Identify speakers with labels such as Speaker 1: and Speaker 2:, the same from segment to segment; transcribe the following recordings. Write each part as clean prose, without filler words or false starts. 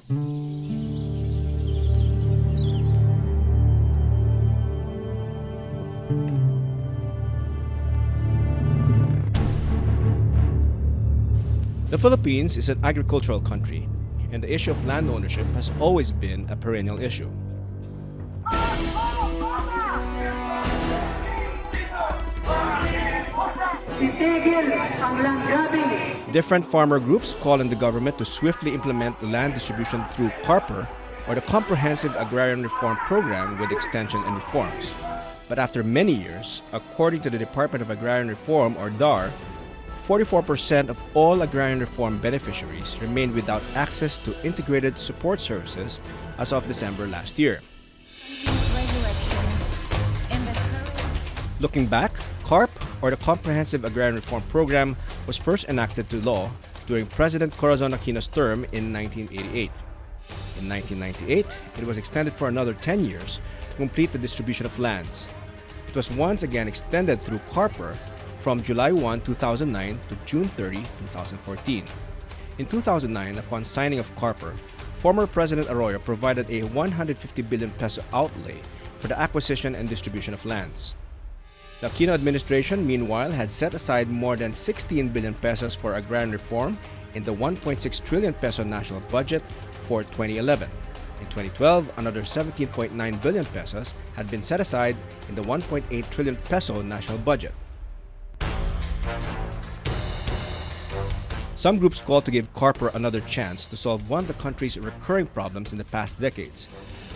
Speaker 1: The Philippines is an agricultural country, and the issue of land ownership has always been a perennial issue. Different farmer groups call on the government to swiftly implement the land distribution through CARPER, or the Comprehensive Agrarian Reform Program, with extension and reforms. But after many years, according to the Department of Agrarian Reform, or DAR, 44% of all agrarian reform beneficiaries remained without access to integrated support services as of December last year. Looking back, CARP, or the Comprehensive Agrarian Reform Program, was first enacted to law during President Corazon Aquino's term in 1988. In 1998, it was extended for another 10 years to complete the distribution of lands. It was once again extended through CARPER from July 1, 2009 to June 30, 2014. In 2009, upon signing of CARPER, former President Arroyo provided a 150 billion peso outlay for the acquisition and distribution of lands. The Aquino administration, meanwhile, had set aside more than 16 billion pesos for agrarian reform in the 1.6 trillion peso national budget for 2011. In 2012, another 17.9 billion pesos had been set aside in the 1.8 trillion peso national budget. Some groups call to give CARPER another chance to solve one of the country's recurring problems in the past decades.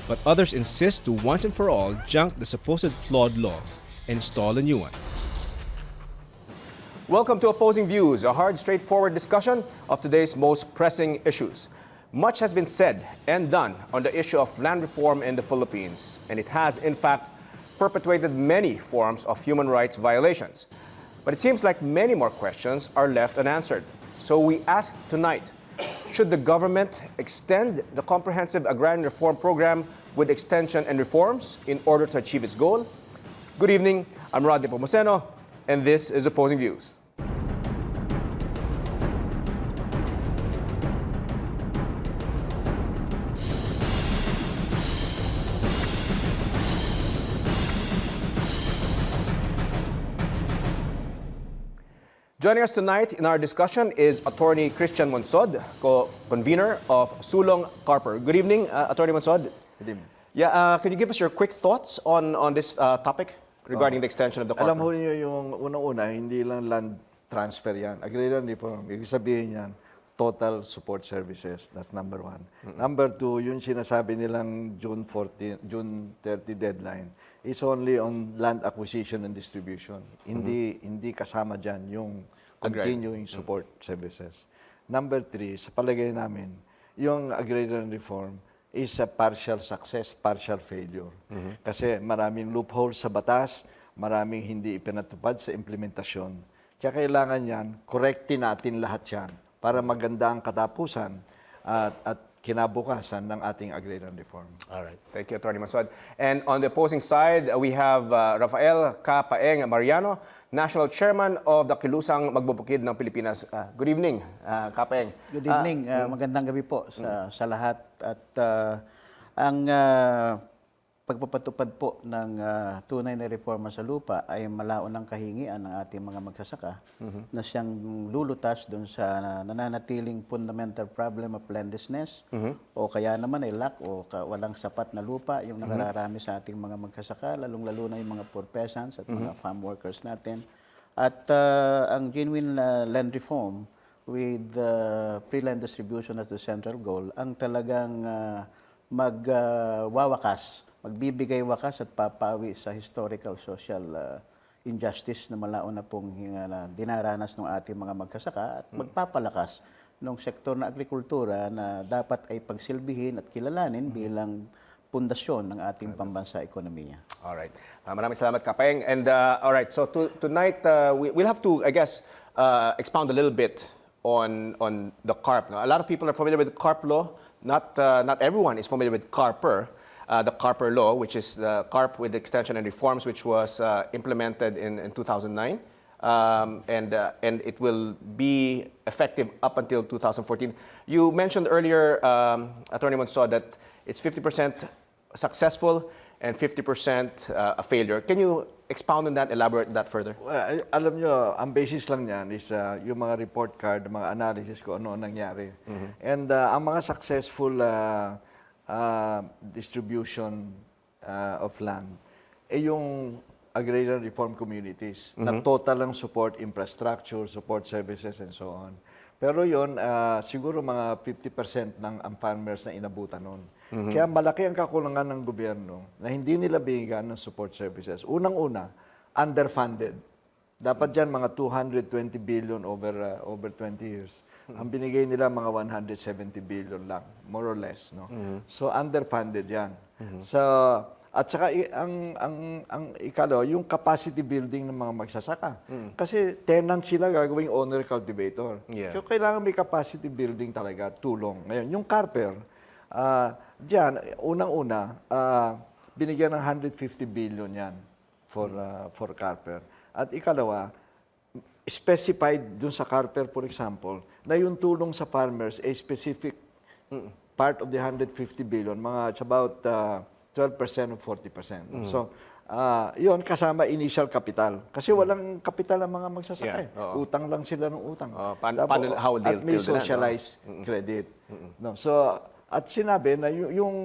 Speaker 1: But others insist to once and for all junk the supposed flawed law and install a new one. Welcome to Opposing Views, a hard, straightforward discussion of today's most pressing issues. Much has been said and done on the issue of land reform in the Philippines, and it has, in fact, perpetuated many forms of human rights violations. But it seems like many more questions are left unanswered. So we ask tonight, should the government extend the Comprehensive Agrarian Reform Program with extension and reforms in order to achieve its goal? Good evening, I'm Rod Nepomuceno, and this is Opposing Views. Joining us tonight in our discussion is Attorney Christian Monsod, co-convener of Sulong CARPER. Good evening, Attorney Monsod.
Speaker 2: Good evening.
Speaker 1: Yeah, could you give us your quick thoughts on this topic regarding the extension of the CARPER?
Speaker 2: Alam mo niyo yung unang-una, hindi lang land transfer yan. Agrarian reform, ibig sabihin yan, total support services. That's number one. Number two, yung sinasabi nilang June 30 deadline is only on land acquisition and distribution. Hindi kasama dyan yung continuing support services. Number three, sa palagay namin, yung agrarian reform is a partial success, partial failure. Kasi maraming loopholes sa batas, maraming hindi ipinatupad sa implementasyon. Kaya kailangan yan, correctin natin lahat yan para maganda ang katapusan at kinabukasan ng ating agrarian reform.
Speaker 1: All right. Thank you, Attorney Monsod. And on the opposing side, we have Rafael K. Paeng Mariano, National Chairman of the Kilusang Magbubukid ng Pilipinas. Good evening, K. Paeng.
Speaker 3: Good evening. Magandang gabi po sa lahat. At ang pagpapatupad po ng tunay na reforma sa lupa ay malaunang kahingian ng ating mga magsasaka na siyang lulutas doon sa nananatiling fundamental problem of landlessness o kaya naman ay lack o walang sapat na lupa yung nakararami sa ating mga magsasaka, lalong-lalo na yung mga poor peasants at mga farm workers natin. At ang genuine land reform with pre-land distribution as the central goal ang talagang magbibigay wakas at papawi sa historical social injustice na malaon na pong dinaranas ng ating mga magsasaka at magpapalakas ng sektor na agrikultura na dapat ay pagsilbihin at kilalanin bilang pundasyon ng ating pambansa ekonomiya.
Speaker 1: All right. Maraming salamat, Kapeng. And all right, so tonight we'll have to, I guess, expound a little bit on the CARP. Now, a lot of people are familiar with the CARP law. Not everyone is familiar with CARPER. The CARPER law, which is the CARP with extension and reforms, which was implemented in 2009. and it will be effective up until 2014. You mentioned earlier, Attorney Monso, that it's 50% successful and 50% a failure. Can you expound on that, elaborate that further?
Speaker 2: Well, alam nyo, ang basis lang niyan is yung mga report card, mga analysis ko ano nangyari. And ang mga successful distribution of land, yung agrarian reform communities na total lang support infrastructure, support services, and so on. Pero yun, siguro mga 50% ng ang farmers na inabutan nun. Kaya malaki ang kakulangan ng gobyerno na hindi nila bigyan ng support services. Unang-una, underfunded. Dapat dyan mga 220 billion over 20 years. Ang binigay nila mga 170 billion lang, more or less. No? So underfunded yan. So, at saka ang ikalo, yung capacity building ng mga magsasaka. Kasi tenant sila gagawing owner cultivator. So kailangan may capacity building talaga, tulong. Ngayon, yung CARPER, diyan unang-una binigyan ng 150 billion yan for CARPER. At ikalawa, specified dun sa CARPER, for example, na yung tulong sa farmers a specific part of the 150 billion, it's about 12% or 40%. So, yun kasama initial capital. Kasi walang capital ang mga magsasaka. Utang lang sila ng utang. At may socialized credit. No, so, at sinabi na yung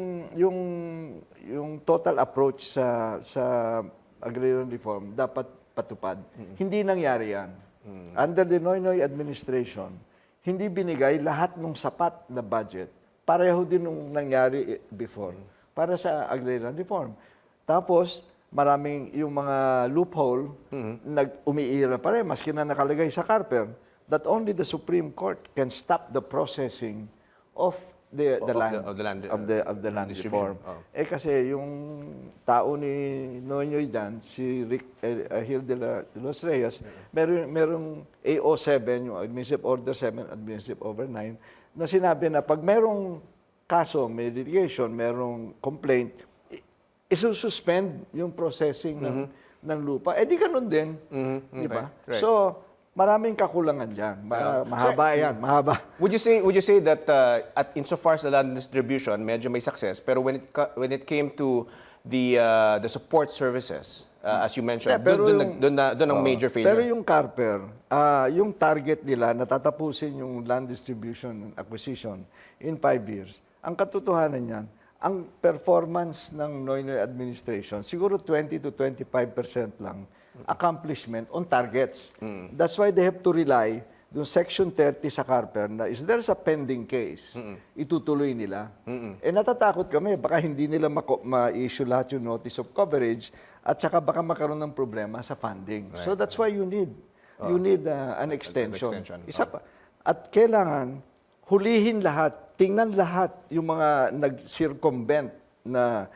Speaker 2: total approach sa agrarian reform dapat patupad. Hindi nangyari yan. Under the Noynoy administration, hindi binigay lahat ng sapat na budget. Pareho din nung nangyari before para sa agrarian reform. Tapos, maraming yung mga loophole umiira pa rin, maski na nakalagay sa CARPER, that only the Supreme Court can stop the processing of the land reform. Kasi yung tao ni Noynoy dyan, si Rick Hill de los Reyes, merong AO7, yung Administrative Order 7, Administrative Order 9, na sinabi na pag merong kaso, may litigation, merong complaint, isususpend yung processing ng lupa. Di ganun din. Di ba? Right. So, maraming kakulangan dyan. Mahaba yan, mahaba.
Speaker 1: Would you say that insofar as the land distribution, medyo may success, pero when it came to the support services, as you mentioned, doon ang major failure?
Speaker 2: Pero yung CARPER, yung target nila, natatapusin yung land distribution and acquisition in 5 years. Ang katotohanan niyan, ang performance ng Noynoy administration, siguro 20 to 25% lang accomplishment on targets. That's why they have to rely doon Section 30 sa CARPER na is there's a pending case, itutuloy nila. Natatakot kami, baka hindi nila ma-issue lahat yung notice of coverage at saka baka magkaroon ng problema sa funding. Right. So that's why you need an extension. Isa pa. At kailangan hulihin lahat, tingnan lahat yung mga nag-circumvent na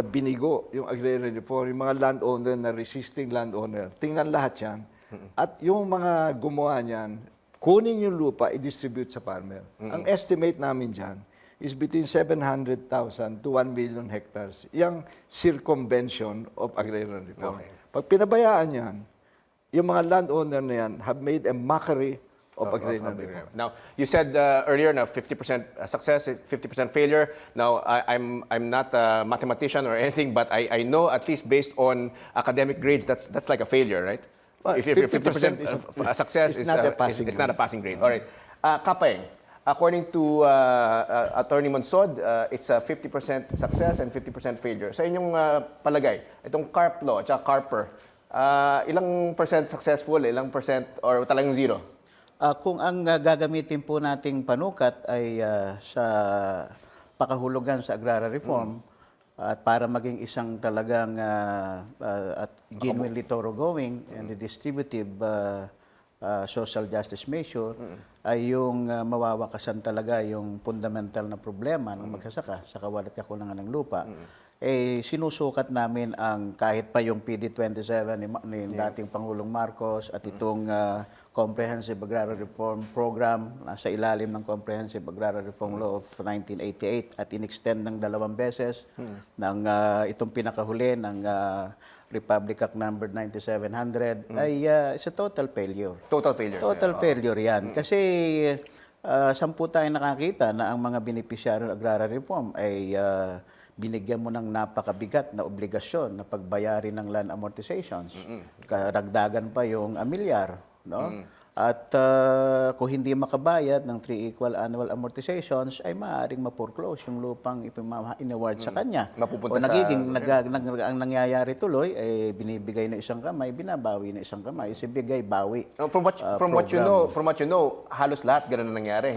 Speaker 2: binigo yung agrarian reform, yung mga landowner na resisting landowner. Tingnan lahat yan. At yung mga gumawa niyan, kunin yung lupa, i-distribute sa farmer. Ang estimate namin dyan is between 700,000 to 1 million hectares. Yung circumvention of agrarian reform. Pag pinabayaan yan, yung mga landowner na yan have made a mockery of agrarian reform.
Speaker 1: Now, you said earlier na 50% success, 50% failure. Now, I'm not a mathematician or anything, but I know at least based on academic grades, that's like a failure, right?
Speaker 2: Well,
Speaker 1: if 50% of success is not a passing grade. All right. Kapeng, according to Attorney Monsod, it's a 50% success and 50% failure. Sa inyong palagay, itong CARP law at CARPER, ilang percent successful, ilang percent or talagang zero?
Speaker 3: Kung ang gagamitin po nating panukat ay sa pakahulugan sa agrarian reform at para maging isang talagang at genuinely thoroughgoing and distributive social justice measure ay yung mawawakasan talaga yung fundamental na problema ng magsasaka sa kawalat kakulangan ng lupa. Sinusukat namin ang kahit pa yung PD27 ni dating Pangulong Marcos at itong Comprehensive Agrarian Reform Program sa ilalim ng Comprehensive Agrarian Reform Law of 1988 at in-extend ng 2 beses ng itong pinakahuli ng Republic Act number 9700 ay is a total failure.
Speaker 4: Total failure.
Speaker 3: Total failure yan. Kasi sampu tayo nakakita na ang mga beneficiary ng agrarian reform ay binigyan mo ng napakabigat na obligasyon na pagbayarin ng land amortizations. Karagdagan pa yung amilyar. No? At kung hindi makabayad ng 3 equal annual amortizations, ay maaaring ma-foreclose yung lupang in-award sa kanya.
Speaker 4: Mapupunta
Speaker 3: o nagiging, ang nangyayari tuloy, ay binibigay na isang kamay, binabawi na isang kamay, sibigay, bawi.
Speaker 4: From what you know, halos lahat ganun na nangyari.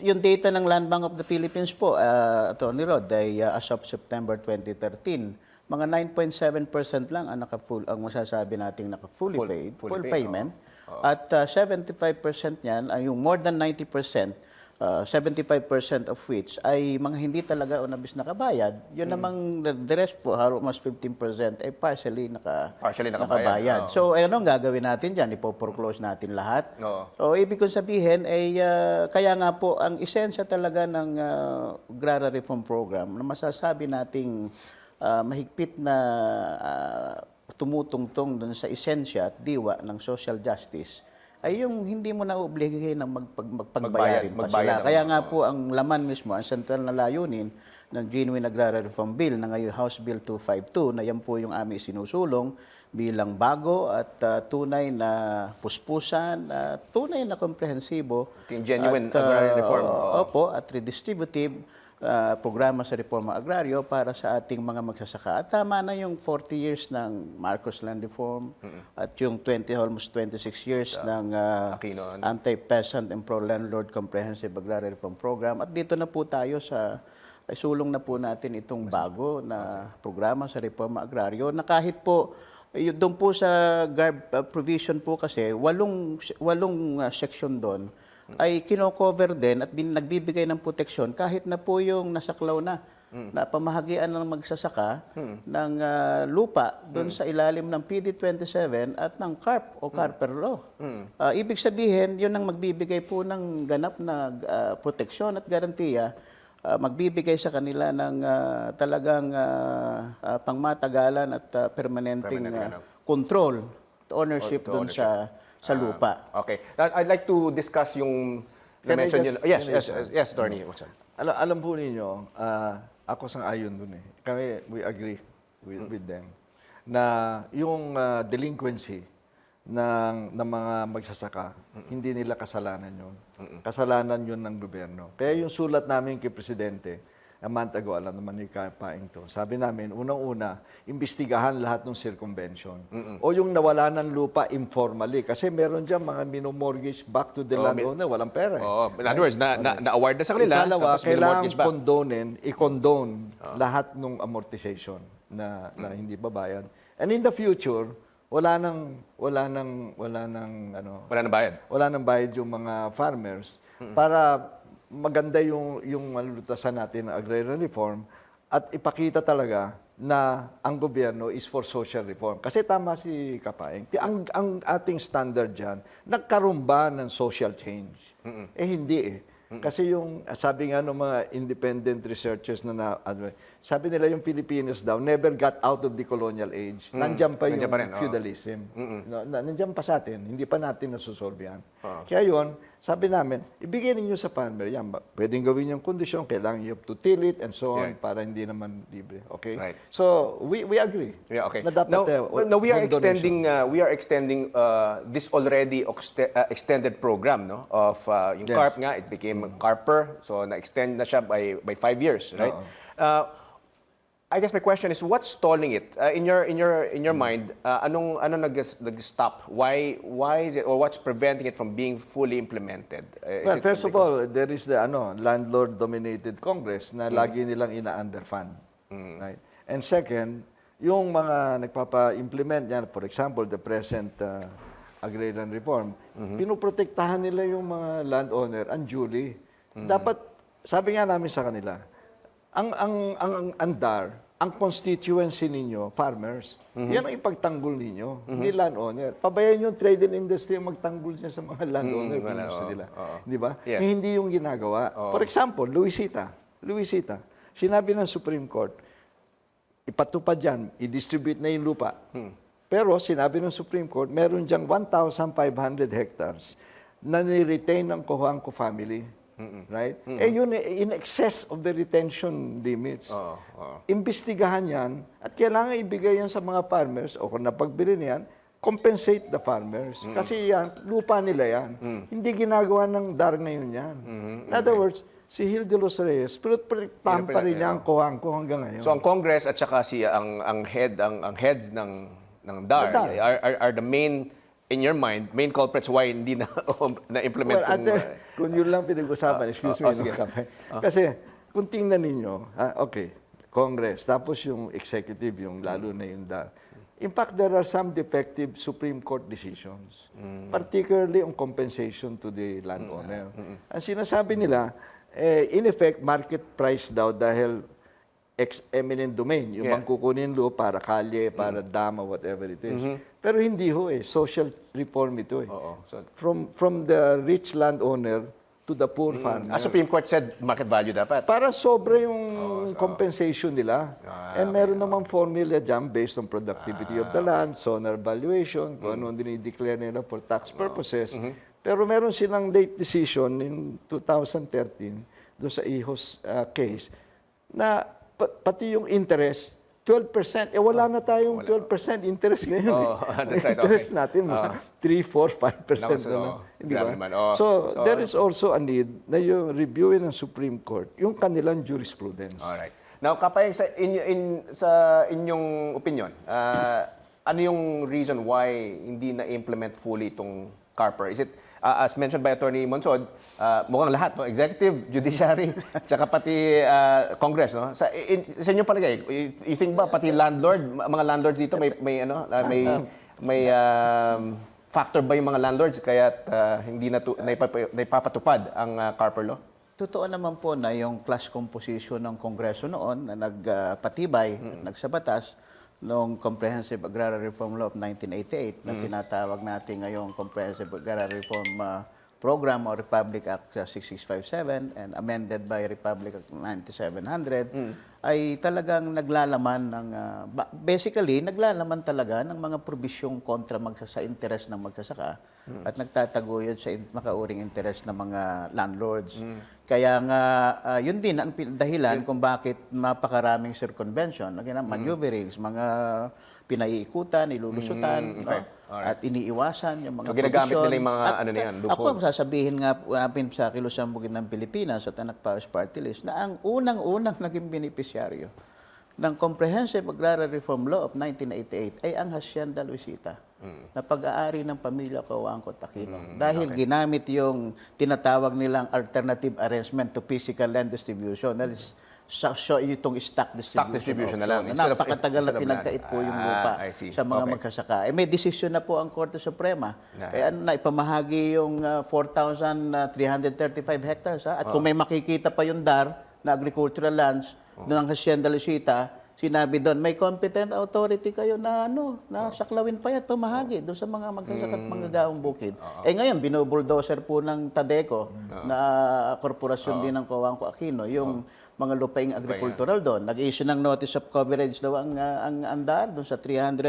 Speaker 3: Yung data ng Land Bank of the Philippines po, Attorney Rod, ay as of September 2013, mga 9.7% lang ang masasabi nating naka-fully paid, full payment. At 75% niyan, ay yung more than 90%, 75% of which ay mga hindi talaga o nabis nakabayad. Yun namang the rest po, almost 15% ay partially nakabayad. So, ano ang gagawin natin dyan? Ipo-foreclose natin lahat. So, ibig kong sabihin ay kaya nga po ang esensya talaga ng Agrarian Reform Program na masasabi nating mahigpit na tumutungtong dun sa esensya at diwa ng social justice ay yung hindi mo na obligahin ng magpagbayarin pa sila. Kaya nga po ang laman mismo, ang sentral na layunin ng Genuine Agrarian Reform Bill na ngayon House Bill 252 na yan po yung aming sinusulong bilang bago at tunay na puspusan, tunay na komprehensibo.
Speaker 4: Genuine Agrarian Reform.
Speaker 3: Opo, at redistributive programa sa reforma agraryo para sa ating mga magsasaka. At tama na yung 40 years ng Marcos Land Reform at yung almost 26 years ng Anti-Peasant and Pro-Landlord Comprehensive Agrarian Reform Program. At dito na po tayo ay sulong na po natin itong bago na programa sa reforma agraryo na kahit po doon po sa GARB provision po kasi, walong section doon ay kino-cover din at nagbibigay ng proteksyon kahit na po yung nasaklaw na pamahagian ng magsasaka ng lupa doon sa ilalim ng PD 27 at ng CARP o CARPER law. Ibig sabihin, yun ang magbibigay po ng ganap na proteksyon at garantiya, magbibigay sa kanila ng talagang pangmatagalan at permanenteng control, ownership doon sa lupa.
Speaker 4: Okay. I'd like to discuss yung na-mention yun. Yes, Attorney.
Speaker 2: Alam po ninyo, ako sang-ayon dun eh. Kami, we agree with them na yung delinquency ng mga magsasaka, hindi nila kasalanan yun. Kasalanan yun ng gobyerno. Kaya yung sulat namin kay Presidente, a month ago, alam naman ni Kapaing to, sabi namin, unang-una, imbestigahan lahat ng circumvention. O yung nawala ng lupa informally. Kasi meron dyan mga minomortgage back to the landowner, walang pera.
Speaker 4: In other words, na-award na sa kanila.
Speaker 2: Ikalawa, kailangan i-condone lahat ng amortization na hindi babayad. And in the future, wala nang bayad yung mga farmers para maganda yung malulutasan natin ng agrarian reform at ipakita talaga na ang gobyerno is for social reform. Kasi tama si Kapaeng. Ang ating standard dyan, nagkaroon ba ng social change? Hindi eh. Kasi yung, sabi nga ng mga independent researchers sabi nila yung Filipinos daw never got out of the colonial age. Nandiyan pa yung feudalism. Nandiyan pa sa atin. Hindi pa natin nasusolve yan. Kaya yun, sabi namin, ibigay ninyo sa farmer. Yan, pwedeng gawin yung kondisyon, kailangan you have to till it and so on para hindi naman libre. Okay?
Speaker 4: Right.
Speaker 2: So, we agree.
Speaker 4: Yeah, okay.
Speaker 2: Na dapat,
Speaker 4: now we are extending this already extended program of yung CARP nga, it became CARPER, so na-extend na siya by 5 years, right? I guess my question is, what's stalling it? In your mind, anong nag-stop? Why is it, or what's preventing it from being fully implemented?
Speaker 2: Well, first of all, there is the landlord-dominated Congress na lagi nilang ina-underfund. Right? And second, yung mga nagpapa-implement yan, for example, the present agrarian reform, pinoprotektahan nila yung mga landowner unduly. Dapat, sabi nga namin sa kanila, ang constituency ninyo, farmers, yan ang ipagtanggol ninyo, hindi landowner. Pabayaan yung trade and industry ang magtanggol niya sa mga landowner kung gusto nila. Di ba?
Speaker 4: Yes.
Speaker 2: Hindi yung ginagawa. For example, Luisita, sinabi ng Supreme Court, ipatupad yan, i-distribute na yung lupa. Pero sinabi ng Supreme Court, meron diyang 1,500 hectares na ni-retain ng Cojuangco family. Right? Yun in excess of the retention limits. Imbestigahan yan at kailangan ibigay yan sa mga farmers o kung napagbili niyan, compensate the farmers. Kasi yan, lupa nila yan. Hindi ginagawa ng DAR ngayon yan. In other words, si Gil de los Reyes, pero tampa rin niya ang Cojuangco hanggang ngayon.
Speaker 4: So ang Congress at saka ang heads ng DAR are the main, in your mind, main culprits why hindi na-implement
Speaker 2: kung yun lang pinag-usapan, excuse me, no, Kapay. Kasi kung tingnan ninyo, okay, Congress, tapos yung executive, yung lalo na yung DAR. In fact, there are some defective Supreme Court decisions, particularly on compensation to the landowner. Ang sinasabi nila, in effect, market price daw dahil ex-eminent domain, yung mangkukunin lo para kalye, para dama, whatever it is. Pero hindi ho social reform ito
Speaker 4: So,
Speaker 2: from the rich landowner to the poor farmer.
Speaker 4: Supreme Court said market value dapat.
Speaker 2: Para sobra yung compensation nila. And meron namang formula dyan based on productivity of the land, sonar valuation, kung ano dinideclare nila for tax purposes. Pero meron silang late decision in 2013 doon sa Ihos case na pati yung interest, 12%. Wala na tayong 12% interest ngayon.
Speaker 4: That's right.
Speaker 2: Interest natin, 3, 4, 5% na lang. Hindi ba? So, there is also a need na yung reviewin ng Supreme Court, yung kanilang jurisprudence.
Speaker 4: Alright. Now, Kapay, sa inyong opinion, ano yung reason why hindi na-implement fully itong CARPER? Is it, as mentioned by Attorney Monsod, mukhang lahat, no? Executive, Judiciary, tsaka pati Congress, no? Sa inyong palagay, you think ba pati landlord, mga landlords dito may factor ba yung mga landlords kaya hindi naipapatupad ang CARPER law?
Speaker 3: Totoo naman po na yung class composition ng Kongreso noon na nagpatibay at nagsabatas noong Comprehensive Agrarian Reform Law of 1988 na tinatawag natin ngayong Comprehensive Agrarian Reform Program or Republic Act 6657 and amended by Republic Act 9700 ay talagang naglalaman ng basically naglalaman talaga ng mga probisyong kontra sa interes ng magsasaka at nagtataguyod sa makauring interes ng mga landlords. Kaya nga yun din ang dahilan kung bakit mapakaraming circumvention, maneuverings, mga pinaiikutan, ilulusutan, at iniiwasan yung mga
Speaker 4: so, ginagamit nila yung mga loopholes.
Speaker 3: Ako ang sasabihin nga sa kilusambugin ng Pilipinas at Anak Powers Party List na ang unang-unang naging benepisyaryo ng Comprehensive Agrarian Reform Law of 1988 ay ang Hacienda Luisita na pag-aari ng pamilya Cojuangco at Aquino. Dahil ginamit yung tinatawag nilang alternative arrangement to physical land distribution. That is, itong stock distribution
Speaker 4: na lang.
Speaker 3: Napakatagal na pinagkait po yung lupa sa mga magsasaka. May desisyon na po ang Korte Suprema. Kaya ipamahagi yung 4,335 hectares. At kung may makikita pa yung DAR na agricultural lands ng Hacienda Luisita, sinabi doon, may competent authority kayo na saklawin pa yan, tumahagi doon sa mga magsasaka at manggagawang bukid. Ngayon, binubulldozer po ng Tadeco na korporasyon din ng Cojuangco Aquino, yung mga lupaing agricultural doon. Nag-issue ng notice of coverage daw ang andar doon sa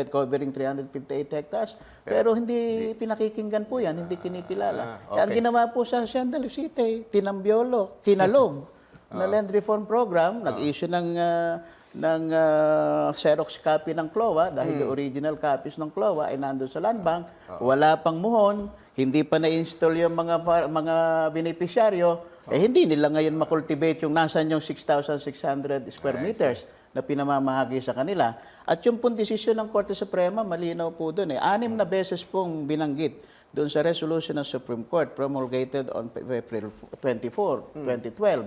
Speaker 3: covering 358 hectares. Pero hindi pinakikinggan po yan, hindi kinikilala. Kaya ang ginawa po sa Hacienda Luisita, tinambiolo, kinalog na land reform program, nag-issue ng Xerox copy ng CLOA dahil yung original copies ng CLOA ay nandun sa land bank. Wala pang muhon, hindi pa na-install yung mga beneficiaryo. Hindi nila ngayon makultivate yung nasan yung 6,600 square meters na pinamamahagi sa kanila. At yung pong desisyon ng Korte Suprema, malinaw po doon. 6 na beses pong binanggit doon sa resolution ng Supreme Court promulgated on April 24, 2012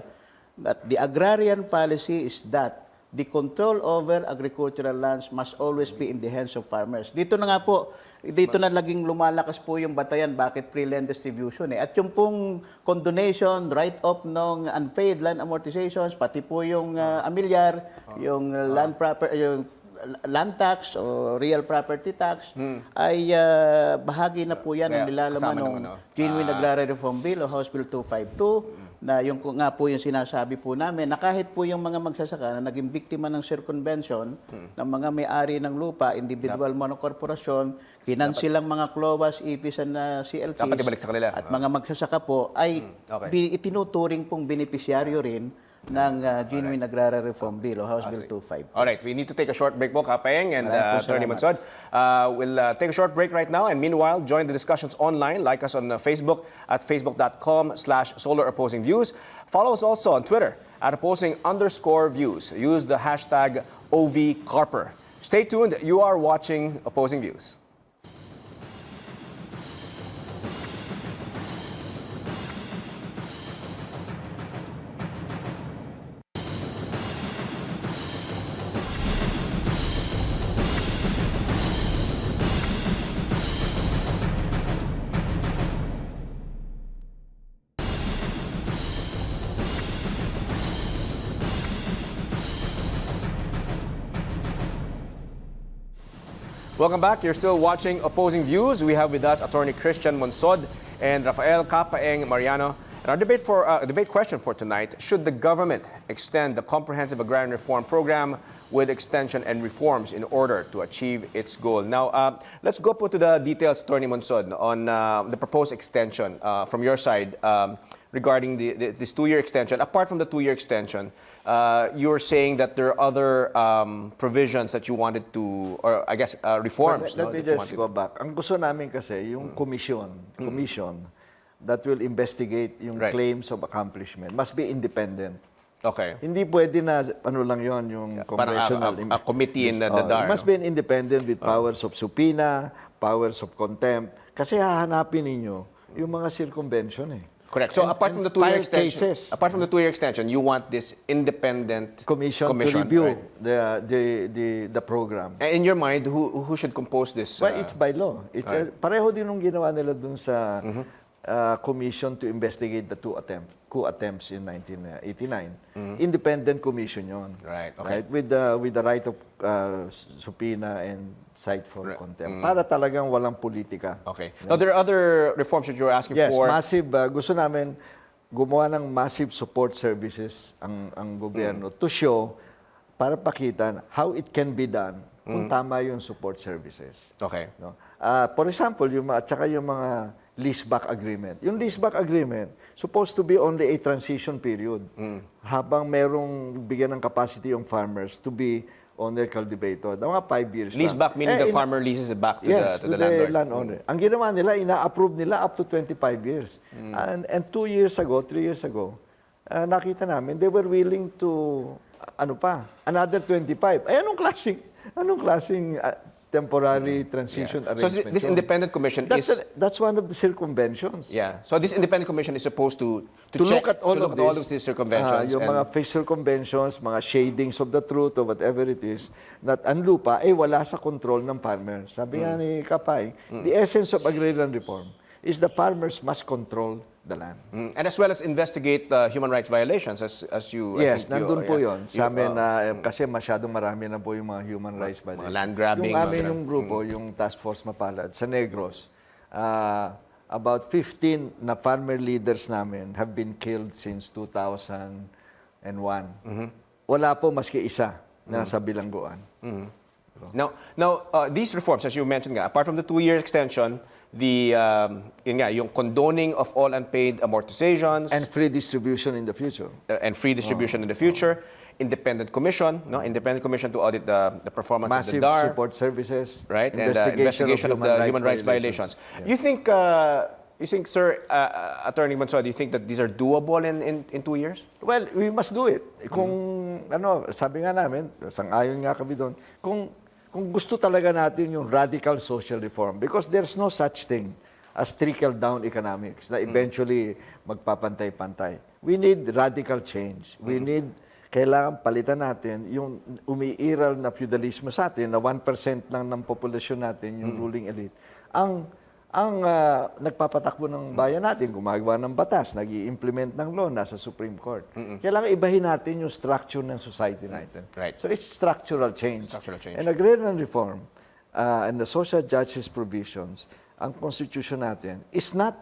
Speaker 3: that the agrarian policy is that the control over agricultural lands must always be in the hands of farmers. Dito na nga po, dito na naging lumalakas po yung batayan bakit pre-land distribution. At yung pong condonation, write-off ng unpaid land amortizations, pati po yung amilyar, yung land tax o real property tax, ay bahagi na po yan ang nilalaman ng Genuine Agrarian Reform Bill o House Bill 252 na yung nga po yung sinasabi po namin na kahit po yung mga magsasaka na naging biktima ng circumvention ng mga may-ari ng lupa, individual monocorporation, kinansilang mga CLOAS, EPs and CLTs,
Speaker 4: Dapat ibalik sa kanila.
Speaker 3: at mga magsasaka po ay itinuturing pong benepisyaryo rin ng Genuine Agrarian Reform Bill o House Bill 25.
Speaker 4: Alright, we need to take a short break po, Kapayeng and Attorney
Speaker 3: salamat.
Speaker 4: Mansod. We'll take a short break right now, and meanwhile, join the discussions online. Like us on Facebook at facebook.com/SolarOpposingViews. Follow us also on Twitter at opposing_views. Use the hashtag #OVCarper. Stay tuned. You are watching Opposing Views. Welcome back. You're still watching Opposing Views. We have with us Attorney Christian Monsod and Rafael Capaeng Mariano. And our debate question for tonight: should the government extend the Comprehensive Agrarian Reform Program with extension and reforms in order to achieve its goal? Now, let's go to the details, Attorney Monsod, on the proposed extension from your side regarding this 2-year extension. Apart from the 2-year extension, you're saying that there are other provisions that you wanted to, or I guess reforms.
Speaker 2: Let me just go back. Ang gusto namin kasi yung commission that will investigate yung claims of accomplishment must be independent.
Speaker 4: Okay.
Speaker 2: Hindi pwede na ano lang yon yung congressional
Speaker 4: a committee in the DAR.
Speaker 2: It must be an independent with powers of subpoena, powers of contempt. Kasi hahanapin ninyo yung mga circumvention eh.
Speaker 4: Correct. So apart from the 2-year extension,
Speaker 2: cases.
Speaker 4: apart from the 2-year extension, you want this independent
Speaker 2: Commission to review
Speaker 4: right?
Speaker 2: the program.
Speaker 4: And in your mind, who should compose this?
Speaker 2: Well, it's by law. It's pareho din nung ginawa nila dun sa commission to investigate the coup attempts in 1989. Independent commission yon.
Speaker 4: Right, okay.
Speaker 2: Right? With the right of subpoena and cite for contempt. Para talagang walang politika.
Speaker 4: Okay. Now, there are other reforms that you're asking
Speaker 2: Yes,
Speaker 4: for.
Speaker 2: massive. Gusto namin gumawa ng massive support services ang gobyerno to show, para pakita how it can be done kung tama yung support services.
Speaker 4: Okay.
Speaker 2: No? For example, yung mga leaseback agreement. Yung leaseback agreement, supposed to be only a transition period. Habang merong bigyan ng capacity yung farmers to be owner cultivator. Mga 5 years
Speaker 4: Leaseback meaning the farmer leases it back to the
Speaker 2: landowner. Ang ginawa nila, ina-approve nila up to 25 years. And 2 years ago, 3 years ago, nakita namin, they were willing to, another 25. Ay, anong klaseng temporary transition arrangement?
Speaker 4: So this independent commission
Speaker 2: that's one of the circumventions.
Speaker 4: Yeah. So this independent commission is supposed to
Speaker 2: look at all of
Speaker 4: these circumventions.
Speaker 2: Yung mga fish circumventions, mga shadings of the truth or whatever it is, that ang lupa ay wala sa control ng farmer. Sabi nga ni Kapay, the essence of agrarian reform is the farmers must control the land.
Speaker 4: And as well as investigate human rights violations as you...
Speaker 2: Yes, nandun po yun. Sa amin, kasi masyadong marami na po yung mga human rights violations.
Speaker 4: Land grabbing.
Speaker 2: Yung amin yung grupo, yung Task Force Mapalad, sa Negros, about 15 na farmer leaders namin have been killed since 2001. Wala po maski isa na nasa bilangguan.
Speaker 4: Now, these reforms, as you mentioned, apart from the 2-year extension, yung condoning of all unpaid amortizations
Speaker 2: And free distribution in the future.
Speaker 4: In the future, independent commission to audit the performance
Speaker 2: Massive
Speaker 4: of the DAR,
Speaker 2: support services.
Speaker 4: right, and investigation of the human rights violations.
Speaker 2: Yes.
Speaker 4: You think, sir, Attorney Monsod, do you think that these are doable in 2 years?
Speaker 2: Well, we must do it. Kung, sabi nga namin, sang-ayon nga kami doon, kung gusto talaga natin yung radical social reform, because there's no such thing as trickle-down economics na eventually magpapantay-pantay. We need radical change. Kailangan palitan natin yung umiiral na feudalismo sa atin, na 1% lang ng populasyon natin, yung ruling elite. Ang nagpapatakbo ng bayan natin, gumagawa ng batas, nag-i-implement ng law, nasa Supreme Court. Kailangan ibahin natin yung structure ng society natin.
Speaker 4: Right.
Speaker 2: So it's structural change.
Speaker 4: Structural change.
Speaker 2: And agrarian reform and the social justice provisions, ang constitution natin is not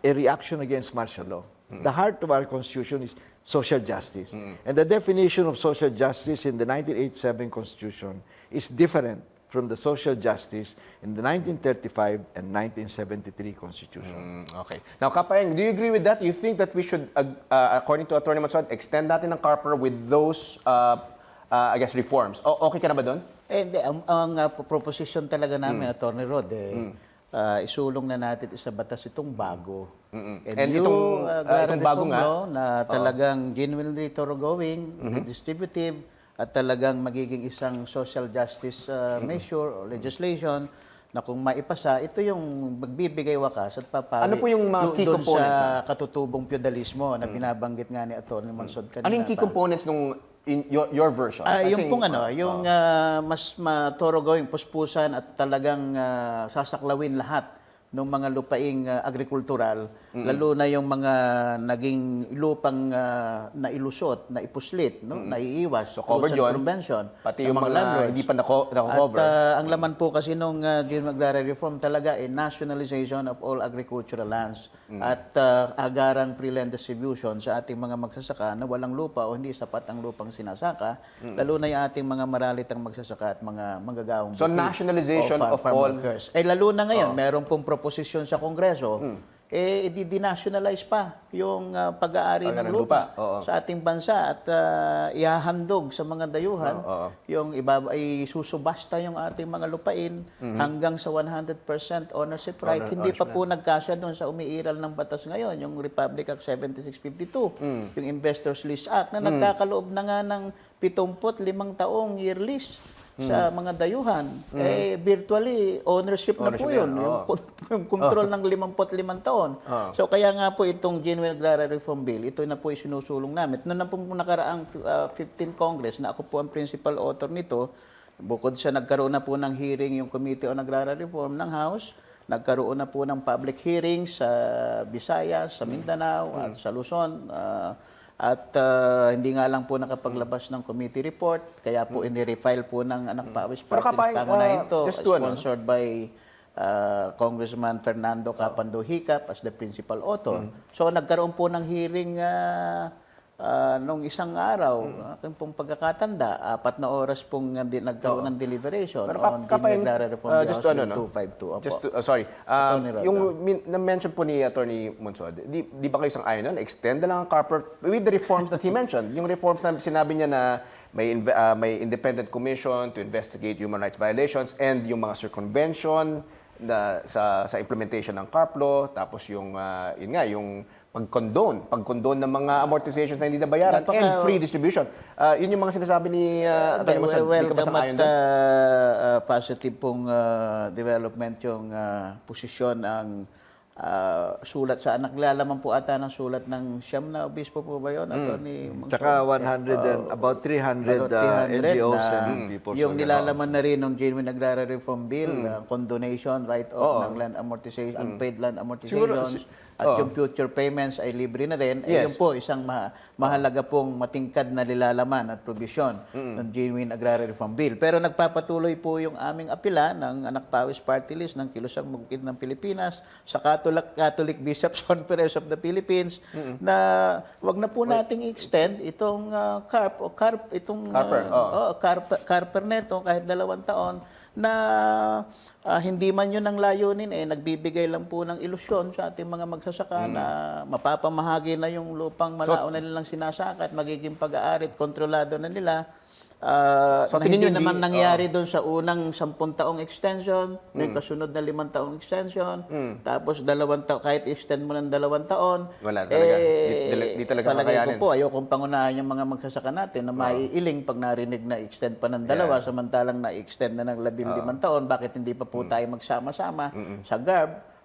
Speaker 2: a reaction against martial law. The heart of our Constitution is social justice. And the definition of social justice in the 1987 Constitution is different from the social justice in the 1935 and 1973 Constitution.
Speaker 4: Okay. Now, Kapayeng, do you agree with that? You think that we should, according to Attorney Matsod, extend natin ang CARPER with those, I guess, reforms? Okay ka na ba doon?
Speaker 3: Hindi, ang proposition talaga namin, Attorney Rod, isulong na natin sa batas itong bago.
Speaker 4: And itong bago nga,
Speaker 3: na talagang genuinely thoroughgoing, redistributive, at talagang magiging isang social justice measure or legislation na kung maipasa, ito yung magbibigay wakas at papawi.
Speaker 4: Ano po yung mga key
Speaker 3: doon
Speaker 4: components?
Speaker 3: sa katutubong feudalismo na binabanggit nga ni Atty. Mansod kanina.
Speaker 4: ano yung key components nung in your version?
Speaker 3: Yung pong yung mas thoroughgoing, puspusan at talagang sasaklawin lahat ng mga lupaing agrikultural, lalo na yung mga naging lupang nailusot, naipuslit, naiiwas,
Speaker 4: covered yun,
Speaker 3: convention,
Speaker 4: pati yung mga hindi pa nako-cover.
Speaker 3: At ang laman po kasi nung General Agrarian Reform talaga nationalization of all agricultural lands at agarang pre-land distribution sa ating mga magsasaka na walang lupa o hindi sapat ang lupang sinasaka, lalo na yung ating mga maralitang magsasaka at mga manggagawang
Speaker 4: So, nationalization of all...
Speaker 3: workers. Lalo na ngayon, meron pong proposisyon sa Kongreso, i-denationalize pa yung pag-aari ng lupa sa ating bansa at ihahandog sa mga dayuhan yung isusubasta yung ating mga lupain hanggang sa 100% ownership right. Hindi pa po nagkasya doon sa umiiral ng batas ngayon, yung Republic Act 7652, yung Investors Lease Act na nagkakaloob na nga ng 75 taong year lease sa mga dayuhan, virtually ownership na po yun. Yung control ng 55 taon. So kaya nga po itong Genuine Agrarian Reform Bill, ito na po isinusulong namin. Noon na po nakaraang 15 Congress na ako po ang principal author nito, bukod sa nagkaroon na po ng hearing yung Committee on Agrarian Reform ng House, nagkaroon na po ng public hearings sa Visayas, sa Mindanao, at sa Luzon, at hindi nga lang po nakapaglabas ng committee report, kaya po inirefile po ng Anak Pawis Party List pangunahin ito, sponsored by Congressman Fernando Capando Hicap as the principal author. So nagkaroon po ng hearing nung isang araw, aking pong pagkakatanda, 4 na oras pong nagkaroon ng deliberation on Genuine Agrarian Reform Bill 252.
Speaker 4: Just to, sorry. Yung na-mention po ni Attorney Mansod, di ba kayo sang-ayon nun? Extend na lang ang CARPER with the reforms that he mentioned. Yung reforms na sinabi niya na may independent commission to investigate human rights violations and yung mga circumvention na sa implementation ng CARP law, tapos yung yun nga, yung pag-condone ng mga amortizations na hindi nabayaran and free distribution. Yun yung mga sinasabi ni Atty. Mansod.
Speaker 3: Welcome at positive pong development yung posisyon ang sulat sa anak. Lalaman po ata ng sulat ng siyam na obispo po ba yun? Attorney Mansod?
Speaker 2: Tsaka 100 and about 300 NGOs and people.
Speaker 3: Yung nilalaman na rin ng Genuine Agrarian Reform Bill, condonation, write-off ng land amortization, unpaid land amortizations, at yung future payments ay libre na rin. Yun po isang mahalaga pong matingkad na nilalaman at provision ng Genuine Agrarian Reform Bill. Pero nagpapatuloy po yung aming apela ng Anak Pawis Party List ng Kilusang Bukid ng Pilipinas sa Catholic Bishops Conference of the Philippines na wag na po nating i-extend itong CARPER neto kahit 2 taon na hindi man yun ang layunin, nagbibigay lang po ng ilusyon sa ating mga magsasaka na mapapamahagi na yung lupang malao na nilang sinasaka at magiging pag-aari at kontrolado na nila.
Speaker 4: So,
Speaker 3: na hindi naman nangyari doon sa unang 10 taong extension, may kasunod na 5 taong extension, tapos 2 taon, kahit extend mo ng 2 taon,
Speaker 4: wala talaga. Di talaga
Speaker 3: palagay
Speaker 4: makayanin.
Speaker 3: ko po, ayokong pangunahan yung mga magsasaka natin na maiiling pag narinig na extend pa ng 2, samantalang na-extend na ng 15 taon, bakit hindi pa po tayo magsama-sama sa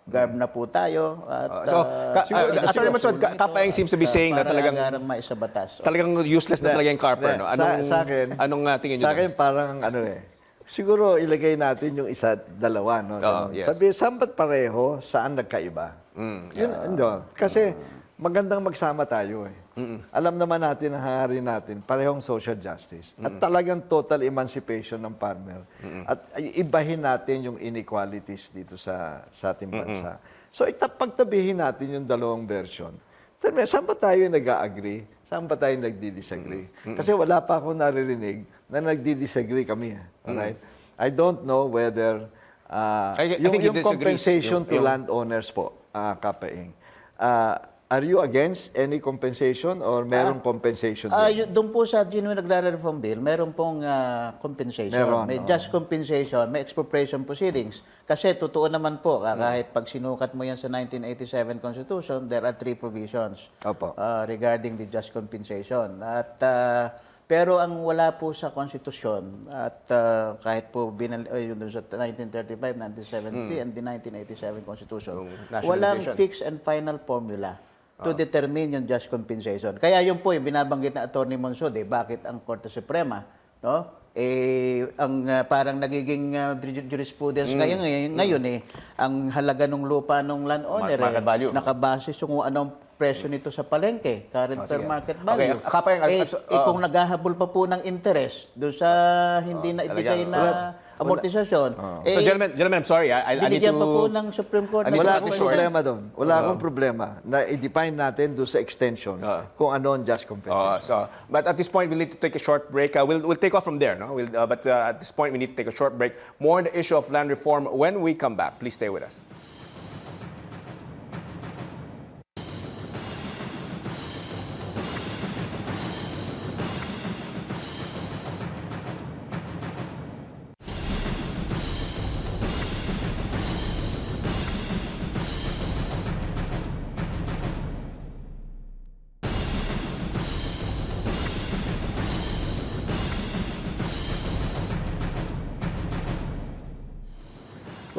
Speaker 3: GARB na po tayo. At,
Speaker 4: Attorney Mansod, Kapayeng seems to be saying na talagang
Speaker 3: maisabatas.
Speaker 4: talagang useless na talaga yung CARPER. No? Anong tingin niyo?
Speaker 2: Sa akin parang siguro ilagay natin yung isa, 2. No?
Speaker 4: Yes.
Speaker 2: Sabi, saan ba't pareho? Saan nagkaiba? Kasi magandang magsama tayo. Alam naman natin ang hangarin natin, parehong social justice. At talagang total emancipation ng farmer. At ibahin natin yung inequalities dito sa ating bansa. So pagtabihin natin yung 2 version. Saan ba tayo nag-agree? Saan ba tayo nagdi-disagree? Kasi wala pa ako naririnig na nagdi-disagree kami. Alright? I don't know whether
Speaker 4: I think he
Speaker 2: yung
Speaker 4: disagrees.
Speaker 2: compensation to
Speaker 4: Yung-
Speaker 2: landowners po, Kapaing. Are you against any compensation or merong compensation din?
Speaker 3: Doon po sa genuine nagre-reform bill, meron pong compensation.
Speaker 2: Meron,
Speaker 3: May just compensation, may expropriation proceedings. Kasi totoo naman po, kahit pag sinukat mo yan sa 1987 Constitution, there are 3 provisions
Speaker 2: Opo.
Speaker 3: regarding the just compensation. At pero ang wala po sa konstitusyon at kahit po yun dun sa 1935, 1973 and the 1987 Constitution, walang
Speaker 4: nationalization.
Speaker 3: fixed and final formula to determine yung just compensation. Kaya yun po yung binabanggit na Attorney Monsod, bakit ang Korte Suprema, no? Ang parang nagiging jurisprudence ngayon ang halaga ng lupa ng landowner
Speaker 4: Market value.
Speaker 3: nakabase sa kung anong presyo nito sa palengke, current fair market
Speaker 4: Okay,
Speaker 3: value.
Speaker 4: Kapayang,
Speaker 3: Kung naghahabol pa po ng interest doon sa hindi na ibigay na amortisasyon,
Speaker 4: So gentlemen, I'm sorry. I need to...
Speaker 3: binigyan pa po ng Supreme Court.
Speaker 4: I need to
Speaker 2: Wala
Speaker 4: cut
Speaker 2: akong
Speaker 4: it short.
Speaker 2: problema doon. Wala akong problema na i-define natin doon sa extension kung ano ang just compensation.
Speaker 4: But at this point, we'll need to take a short break. We'll take off from there, no? But at this point, we need to take a short break. More on the issue of land reform when we come back. Please stay with us.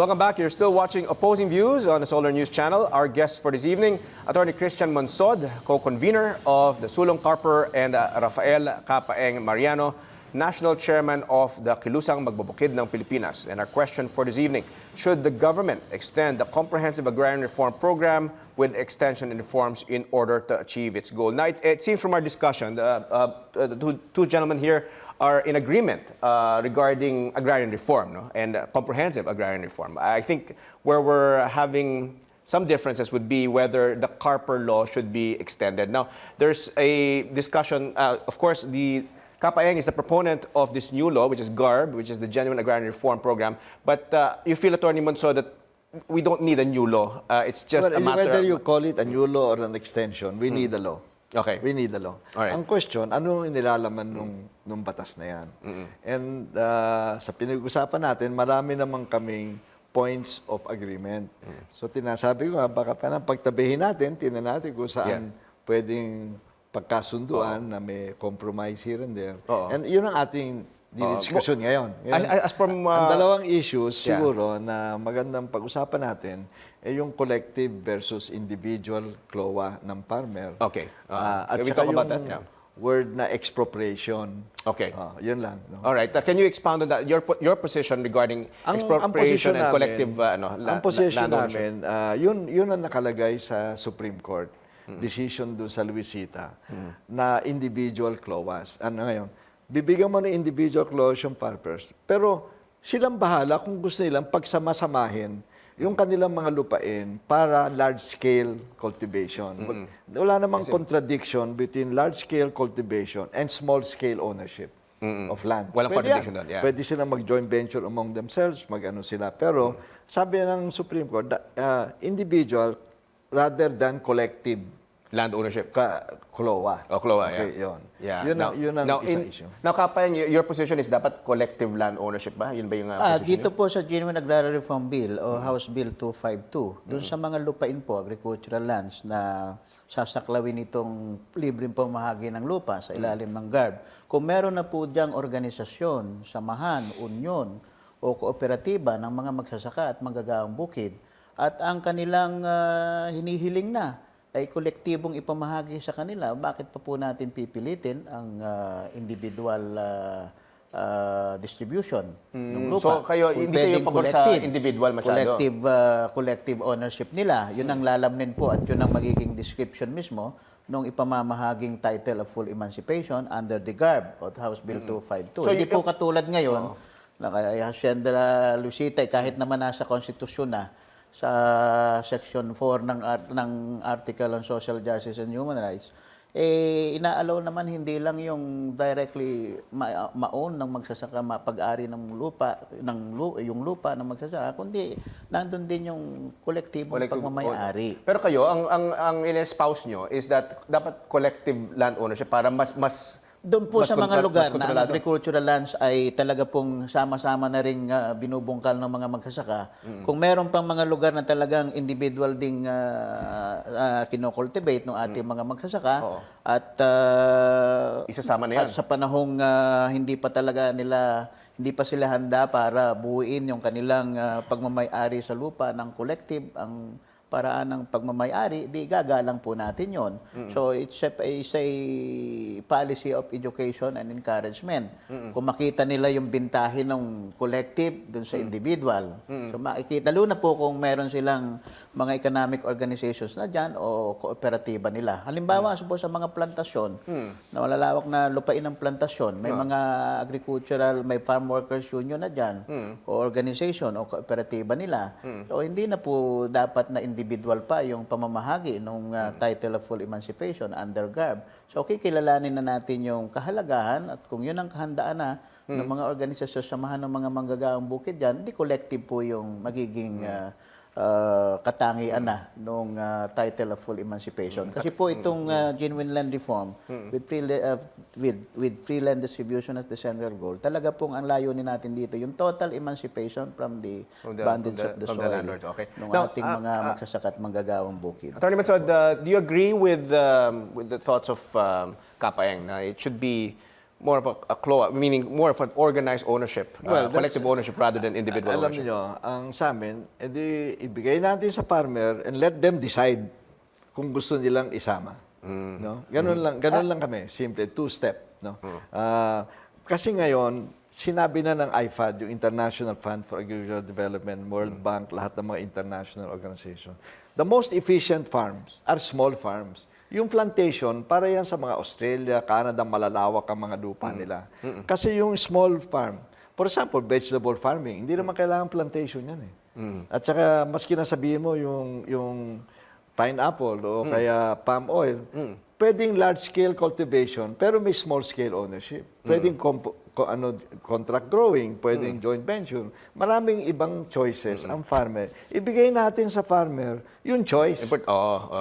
Speaker 4: Welcome back. You're still watching Opposing Views on the Solar News Channel. Our guest for this evening, Attorney Christian Monsod, co-convener of the Sulong CARPER, and Rafael Capaeng Mariano, National Chairman of the Kilusang Magbubukid ng Pilipinas. And our question for this evening, should the government extend the Comprehensive Agrarian Reform Program with extension and reforms in order to achieve its goal? Now, it seems from our discussion, the two gentlemen here are in agreement regarding agrarian reform, no? And comprehensive agrarian reform. I think where we're having some differences would be whether the CARPER law should be extended. Now, there's a discussion, of course, the Capaeng is the proponent of this new law, which is GARB, which is the Genuine Agrarian Reform Program. But you feel, Attorney Monsod, that we don't need a new law. It's just a matter
Speaker 2: whether
Speaker 4: of...
Speaker 2: you call it a new law or an extension, we need a law.
Speaker 4: Okay.
Speaker 2: We need a law.
Speaker 4: Alright.
Speaker 2: Ang question, ano yung nilalaman nung batas na yan? And sa pinag-usapan natin, marami naman kaming points of agreement. So tinasabi ko, baka pagtabihin natin, tinan natin kung saan pwedeng pagkasunduan na may compromise here and there. And yun ang ating discussion ngayon.
Speaker 4: As from...
Speaker 2: ang dalawang issues siguro na magandang pag-usapan natin ay yung collective versus individual CLOA ng farmer.
Speaker 4: Okay.
Speaker 2: At
Speaker 4: Can we
Speaker 2: saka
Speaker 4: talk about
Speaker 2: yung
Speaker 4: that? Yeah.
Speaker 2: word na expropriation.
Speaker 4: Okay.
Speaker 2: Yun lang. No?
Speaker 4: All right. Can you expound on that? Your position regarding expropriation and collective
Speaker 2: ang position
Speaker 4: land ownership?
Speaker 2: namin, yun ang nakalagay sa Supreme Court. Decision doon sa Luisita na individual clause. Ano ngayon? Bibigyan mo ng individual clause yung farmers. Pero silang bahala kung gusto nilang pagsama-samahin yung kanilang mga lupain para large-scale cultivation. Wala namang contradiction between large-scale cultivation and small-scale ownership of land.
Speaker 4: Walang contradiction doon, yeah.
Speaker 2: Pwede silang mag-joint venture among themselves, mag-ano sila. Pero sabi ng Supreme Court, individual rather than collective
Speaker 4: Land ownership.
Speaker 2: CLOA.
Speaker 4: CLOA,
Speaker 2: Okay, yun.
Speaker 4: Yeah.
Speaker 2: Yun ang isang issue.
Speaker 4: Now, Kapayan, your position is dapat collective land ownership ba? Yun ba yung position
Speaker 3: Dito po sa Genuine Agrarian Reform Bill o House Bill 252, doon sa mga lupain po, agricultural lands na sasaklawin itong libreng pamahagi ng lupa sa ilalim ng GARB. Kung meron na po diyang organisasyon, samahan, union o kooperatiba ng mga magsasaka at manggagawang bukid at ang kanilang hinihiling na ay kolektibong ipamahagi sa kanila, bakit pa po natin pipilitin ang individual distribution ng lupa?
Speaker 4: So, kayo,
Speaker 3: Kung
Speaker 4: hindi kayo
Speaker 3: pwedeng
Speaker 4: pabor sa individual masyado?
Speaker 3: Collective ownership nila. Yun ang lalamnin po at yun ang magiging description mismo nung ipamamahaging title of full emancipation under the GARB o House Bill 252.
Speaker 4: So,
Speaker 3: hindi po katulad ngayon, na kaya Hacienda Lucita, kahit naman nasa konstitusyon na sa Section 4 ng Article on Social Justice and Human Rights, inaalaw naman hindi lang yung directly ma-own ng magsasaka, mapag-ari ng lupa, yung lupa ng magsasaka, kundi nandun din yung kolektibong pagmamayari.
Speaker 4: Pero kayo, ang in-espouse nyo is that dapat collective land ownership para mas
Speaker 3: Doon po
Speaker 4: mas
Speaker 3: sa mga lugar na ang
Speaker 4: kontrolado.
Speaker 3: agricultural lands ay talaga pong sama-sama na rin binubungkal ng mga magsasaka. Kung meron pang mga lugar na talagang individual ding kinocultivate ng ating mga magsasaka at
Speaker 4: Isasama na yan.
Speaker 3: at sa panahong hindi pa sila handa para buuin yung kanilang pagmamay-ari sa lupa ng collective, ang paraan ng pagmamay-ari, di gagalang po natin yon. So it's a policy of education and encouragement. Kung makita nila yung bintahin ng collective dun sa individual, so makikita, lalo na po kung meron silang mga economic organizations na dyan o kooperatiba nila. Halimbawa, po sa mga plantasyon, na malalawak na lupain ng plantasyon, may mga may farm workers union na dyan, o organization o kooperatiba nila. So hindi na po dapat na individual pa yung pamamahagi ng title of full emancipation under GARB. So kikilalanin na natin yung kahalagahan at kung yun ang kahandaan na ng mga organisasyon, samahan ng mga manggagaang bukid dyan, di collective po yung magiging katangian na nung title of full emancipation. Kasi po itong genuine land reform with free land distribution as the central goal, talaga pong ang layunin natin dito, yung total emancipation from the bondage of the
Speaker 4: from
Speaker 3: soil
Speaker 4: landlords. Okay.
Speaker 3: ng
Speaker 4: Now,
Speaker 3: ating mga magsasaka at manggagawang bukid.
Speaker 4: Attorney Matsod, do you agree with the thoughts of Kapaeng na it should be more of a CLOA, meaning more of an organized ownership, collective ownership rather than individual
Speaker 2: Alam
Speaker 4: ownership?
Speaker 2: niyo, ang sa amin, edi ibigay natin sa farmer and let them decide kung gusto nilang isama. No? Ganun lang kami, simple, two-step. No? Kasi ngayon, sinabi na ng IFAD, yung International Fund for Agricultural Development, World Bank, lahat ng mga international organization. The most efficient farms are small farms. Yung plantation, para yan sa mga Australia, Canada, malalawak ang mga lupa nila. Kasi yung small farm, for example, vegetable farming, hindi naman kailangan plantation yan eh. At saka, maski nasabihin mo yung pineapple o kaya palm oil, pwedeng large-scale cultivation, pero may small-scale ownership. Pwedeng contract growing, pwedeng joint venture. Maraming ibang choices ang farmer. Ibigay natin sa farmer yung choice.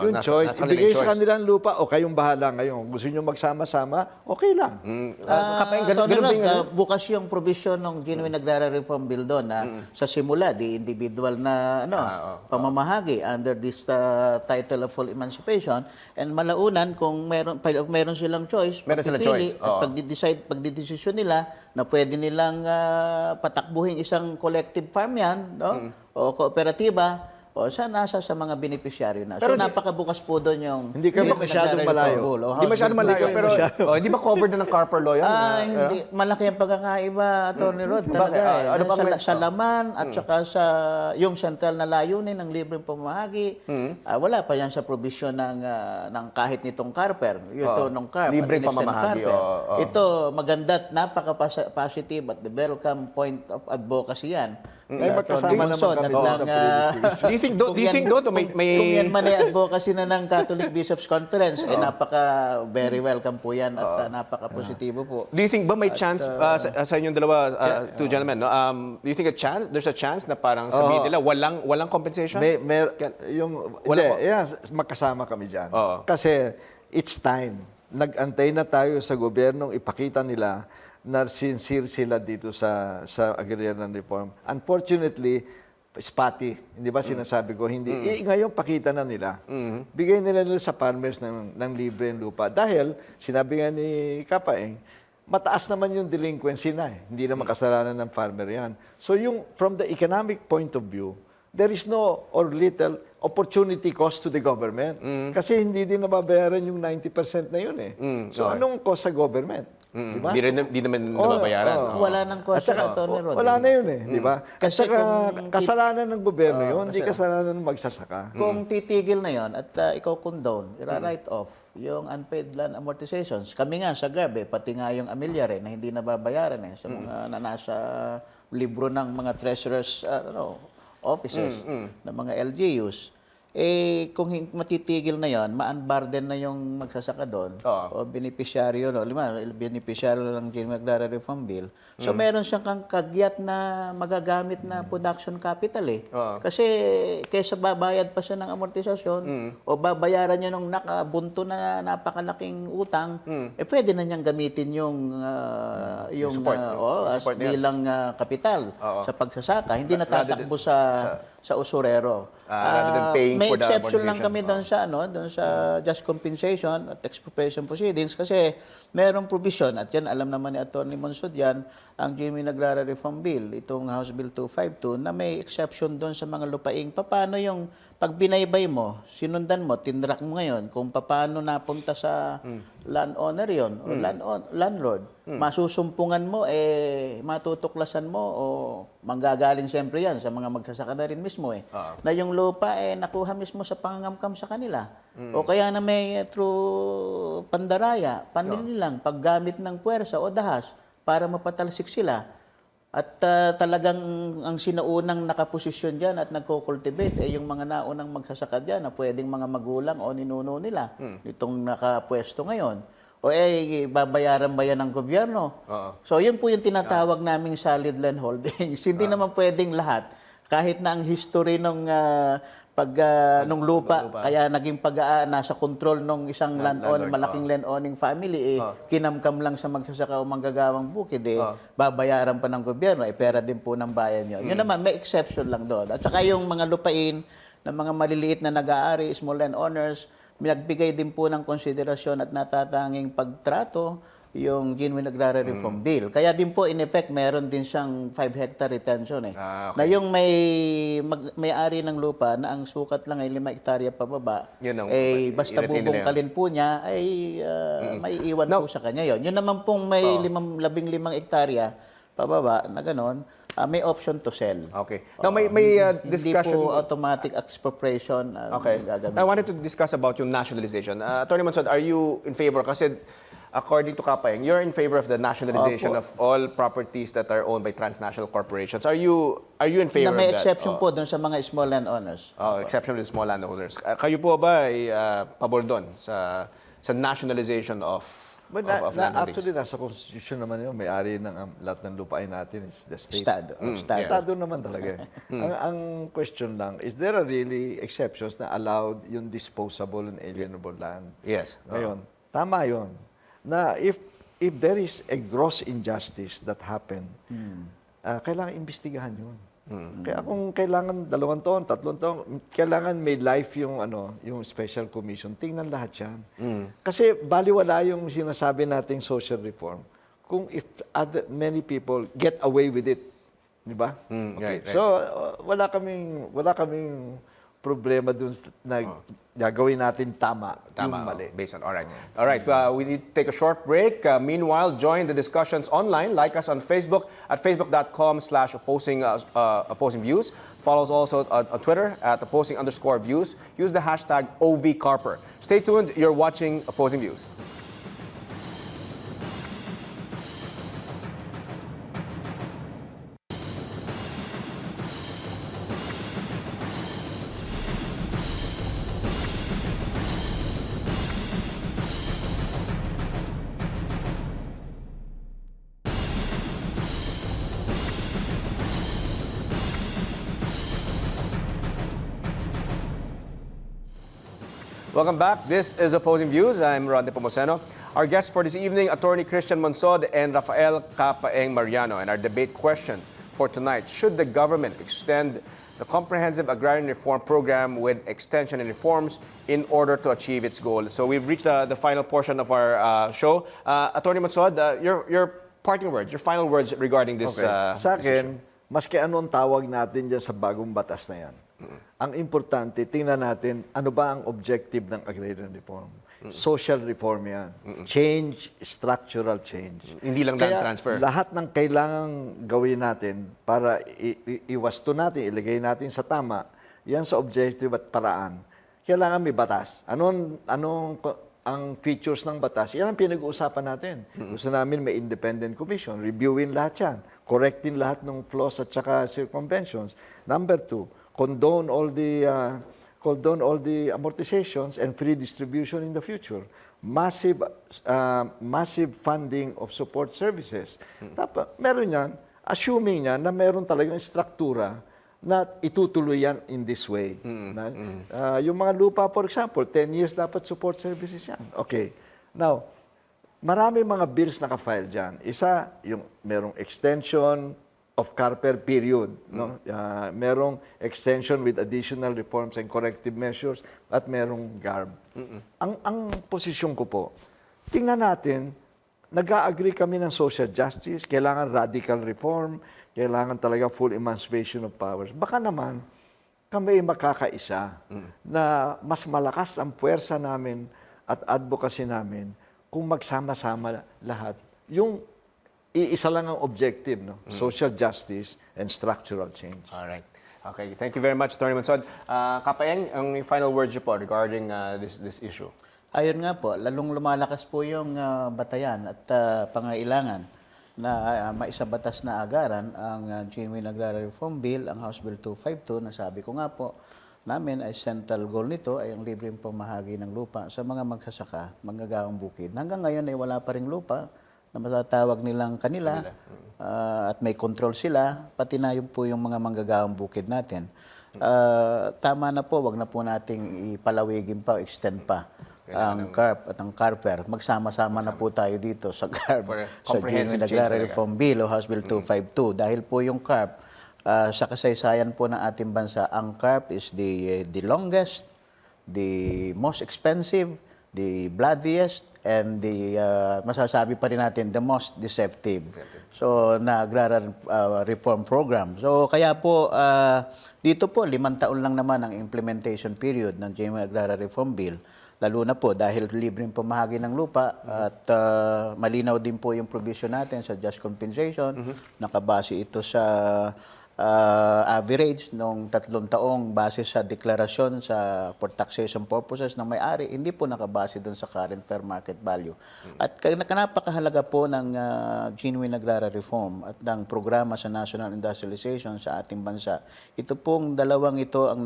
Speaker 2: Yung choice. Ibigay sa kanilang lupa, o kayong bahala ngayon. Gusto nyo magsama-sama, okay lang.
Speaker 3: Bukas yung provision ng Genuine Agrarian Reform Bill doon na sa simula, di individual na pamamahagi under this title of full emancipation, and malaunan kung meron silang choice,
Speaker 4: Meron silang
Speaker 3: pagpipili
Speaker 4: choice.
Speaker 3: at pagdidesisyon nila na pwede nilang patakbuhin isang collective farm yan, no? O kooperatiba, o nasa sa mga beneficiaryo na. So napakabukas po doon yung
Speaker 2: Hindi kami masyadong malayo.
Speaker 4: Hindi masyadong malayo, pero hindi ba covered na ng CARPER law yan?
Speaker 3: Hindi. Malaki ang pagkakaiba, Atty. Rod. Talaga. Sa laman at saka sa yung central na layunin ng libreng pamahagi, wala pa yan sa provision ng kahit nitong CARPER. Ito nung CARP.
Speaker 4: Libreng pamamahagi.
Speaker 3: Ito, maganda at napaka-positive at the welcome point of advocacy yan.
Speaker 2: Ay, magkasama naman kami sa
Speaker 4: Do you think may
Speaker 3: Kung yan man ay advocacy na ng Catholic Bishops Conference, ay very welcome po yan at napaka-positibo po.
Speaker 4: Do you think ba may chance sa inyong dalawa, two gentlemen, no? Do you think there's a chance na parang sabihin nila walang compensation?
Speaker 2: Magkasama kami dyan. Kasi it's time. Nag-antay na tayo sa gobyernong ipakita nila na sincere sila dito sa Agrarian Reform. Unfortunately, spotty. Hindi ba sinasabi ko? Hindi. Ngayon, pakita na nila. Bigay nila sa farmers ng libre ng lupa. Dahil, sinabi nga ni Kapaeng, mataas naman yung delinquency na eh. Hindi naman kasalanan ng farmer yan. So, from the economic point of view, there is no or little opportunity cost to the government. Kasi hindi din nababayaran yung 90% na yun eh. So, anong cost sa government? Diba?
Speaker 4: Di naman nababayaran.
Speaker 3: Wala nang cost sa Atty. Rod.
Speaker 2: Wala na yun eh, di ba?
Speaker 3: Kasi
Speaker 2: kasalanan ng gobyerno yun, hindi kasalanan ng magsasaka.
Speaker 3: Kung titigil na yon at ikaw condone, i-write off yung unpaid land amortizations. Kami nga sa GARB, pati nga yung amilyare na hindi nababayaran sa mga na nasa libro ng mga treasurers offices ng mga LGUs. Eh, kung matitigil na yon, ma-unburden na yung magsasaka doon o beneficiaryo, no? Beneficiaryo ng Genuine Agrarian Reform Bill. So, meron siyang kagyat na magagamit na production capital eh. Kasi, kaysa babayad pa siya ng amortisasyon o babayaran niya ng nakabunto na napakalaking utang, eh pwede na niyang gamitin yung
Speaker 4: support
Speaker 3: bilang kapital sa pagsasaka. Hindi na tatakbo sa usurero.
Speaker 4: Rather than paying
Speaker 3: may
Speaker 4: for the
Speaker 3: exception lang
Speaker 4: amortization.
Speaker 3: kami doon sa just compensation at expropriation proceedings kasi merong provision at yan alam naman ni Atty. Monsod yan ang Genuine Agrarian Reform Bill, itong House Bill 252 na may exception doon sa mga lupaing. Paano yung pag binaybay mo, sinundan mo, tinrack mo ngayon kung paano napunta sa landowner yon o landlord, masusumpungan mo, matutuklasan mo o manggagaling siyempre yan sa mga magsasaka na rin mismo na yung lupa nakuha mismo sa pangangamkam sa kanila. O kaya na may through pandaraya, panililang, paggamit ng puwersa o dahas para mapatalsik sila. At talagang ang sinaunang nakaposisyon dyan at nagko-cultivate yung mga naunang magsasaka dyan na pwedeng mga magulang o ninuno nila itong nakapwesto ngayon. O babayaran ba yan ng gobyerno? So yun po yung tinatawag naming solid land holdings. Hindi naman pwedeng lahat. Kahit na ang history ng nung lupa, kaya naging nasa control ng isang malaking land-owning family, kinamkam lang sa magsasaka o manggagawang bukid, babayaran pa ng gobyerno, pera din po ng bayan yun. Yun naman, may exception lang doon. At saka yung mga lupain ng mga maliliit na nag-aari, small landowners, nagbigay din po ng konsiderasyon at natatanging pagtrato yung Genuine Agrarian Reform Bill. Kaya din po, in effect, meron din siyang 5-hectare retention na yung may-ari ng lupa na ang sukat lang ay 5 hektarya pababa, basta bubungkalin po niya, may iwan po sa kanya yun. Yun naman pong may 15 hektarya pababa na gano'n, may option to sell.
Speaker 4: Okay. Now, may discussion.
Speaker 3: Hindi po automatic expropriation.
Speaker 4: I wanted to discuss about yung nationalization. Atty. Monsod, are you in favor? Kasi according to Kapaeng, you're in favor of the nationalization of all properties that are owned by transnational corporations. Are you in favor of that?
Speaker 3: Na may exception po doon sa mga small landowners.
Speaker 4: Exception with small landowners. Kayo po ba ay pabor doon sa nationalization of land holdings?
Speaker 2: Actually, nasa Constitution naman yun. May-ari ng lahat ng lupain natin is the state.
Speaker 3: Estado.
Speaker 2: Estado naman talaga. Ang question lang, is there a really exceptions na allowed yung disposable and alienable land?
Speaker 4: Yes.
Speaker 2: Ngayon, tama yun. Na if there is a gross injustice that happened, kailangan imbestigahan yun. Kaya kung kailangan 2 taon, 3 taon, kailangan may life yung special commission. Tingnan lahat yan. Kasi baliwala yung sinasabi nating social reform kung if many people get away with it. Di ba?
Speaker 4: Right.
Speaker 2: So, wala kaming problema dun na gagawin natin tama yung mali.
Speaker 4: Based on, all right. We need to take a short break. Meanwhile, join the discussions online. Like us on Facebook at facebook.com/opposing views. Follow us also on Twitter at opposing_views. Use the hashtag #OVCarper. Stay tuned. You're watching Opposing Views. Welcome back. This is Opposing Views. I'm Rod Nepomuceno. Our guests for this evening, Attorney Christian Monsod and Rafael Kapaeng Mariano. And our debate question for tonight, should the government extend the Comprehensive Agrarian Reform Program with extension and reforms in order to achieve its goal? So we've reached the final portion of our show. Attorney Monsod, your parting words, your final words regarding this,
Speaker 2: Sa
Speaker 4: this issue.
Speaker 2: akin, maski anong tawag natin dyan sa bagong batas na yan, ang importante, tingnan natin ano ba ang objective ng agrarian reform. Social reform yan. Change, structural change.
Speaker 4: Hindi lang
Speaker 2: Kaya
Speaker 4: land transfer.
Speaker 2: lahat ng kailangang gawin natin para iwasto natin, ilagay natin sa tama, yan sa objective at paraan. Kailangan may batas. Anong ang features ng batas? Yan ang pinag-uusapan natin. Gusto namin may independent commission, reviewin lahat yan. correcting lahat ng flaws at saka circumventions. Number 2, condone all the amortizations and free distribution in the future. Massive funding of support services. Dapat, meron yan, assuming yan na meron talagang struktura na itutuloy yan in this way. Yung mga lupa, for example, 10 years dapat support services yan. Okay. Now, marami mga bills naka-file dyan. Isa, yung merong extension of CARPER period. No? Merong extension with additional reforms and corrective measures at merong GARB. Ang posisyon ko po, tingnan natin, nag-agree kami ng social justice, kailangan radical reform, kailangan talaga full emancipation of powers. Baka naman, kami makakaisa na mas malakas ang puwersa namin at advocacy namin kung magsama-sama lahat. Yung iisa lang ang objective, no? Social justice and structural change.
Speaker 4: All right. Okay. Thank you very much, Attorney Monsod. Kapayeng, ang final words niyo po regarding this issue.
Speaker 3: Ayun nga po, lalong lumalakas po yung batayan at pangailangan na maisabatas na agaran ang Genuine Agrarian Reform Bill, ang House Bill 252, na sabi ko nga po, namin ay central goal nito ay ang libreng pamahagi ng lupa sa mga magsasaka, manggagawang bukid. Hanggang ngayon ay wala pa ring lupa na matatawag nilang kanila at may control sila, pati na yung po yung mga manggagawang bukid natin. Tama na po, wag na po nating ipalawigin pa o extend pa ang CARP at ang CARPER. Magsama-sama na po tayo dito sa CARP, sa Genuine Agrarian Reform Bill o House Bill 252. Dahil po yung CARP, sa kasaysayan po ng ating bansa, ang CARP is the longest, the most expensive, the bloodiest, and the masasabi pa rin natin the most deceptive na agrarian reform program. So kaya po dito po 5 taon lang naman ang implementation period ng Genuine Agrarian Reform Bill, lalo na po dahil libreng pamahagi ng lupa at malinaw din po yung provision natin sa just compensation. Nakabase ito sa average nung 3 taong base sa deklarasyon for taxation purposes ng may-ari, hindi po nakabase doon sa current fair market value. At napakahalaga po ng Genuine Agrarian Reform at ng programa sa national industrialization sa ating bansa. Ito pong dalawang ito ang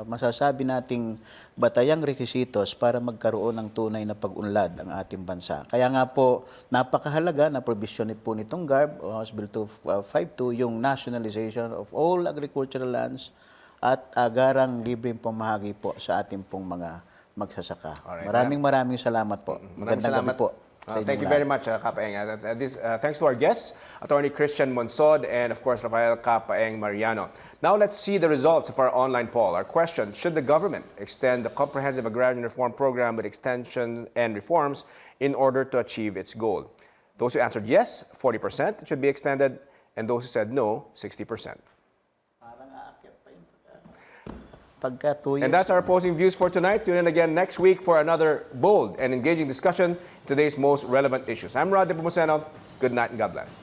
Speaker 3: masasabi nating batayang requisitos para magkaroon ng tunay na pag-unlad ang ating bansa. Kaya nga po, napakahalaga na provision po nitong GARB o House Bill 252 yung nationalization of all agricultural lands at agarang libreng pamahagi po sa ating pong mga magsasaka.
Speaker 4: Alright,
Speaker 3: maraming salamat po. Magandang gabi po.
Speaker 4: Thank you very much, Kapaeng. Thanks to our guests, Attorney Christian Monsod and, of course, Rafael Kapaeng Mariano. Now let's see the results of our online poll. Our question, should the government extend the Comprehensive Agrarian Reform Program with extension and reforms in order to achieve its goal? Those who answered yes, 40%, it should be extended, and those who said no, 60%. And that's our opposing views for tonight. Tune in again next week for another bold and engaging discussion in today's most relevant issues. I'm Rod Nepomuceno. Good night and God bless.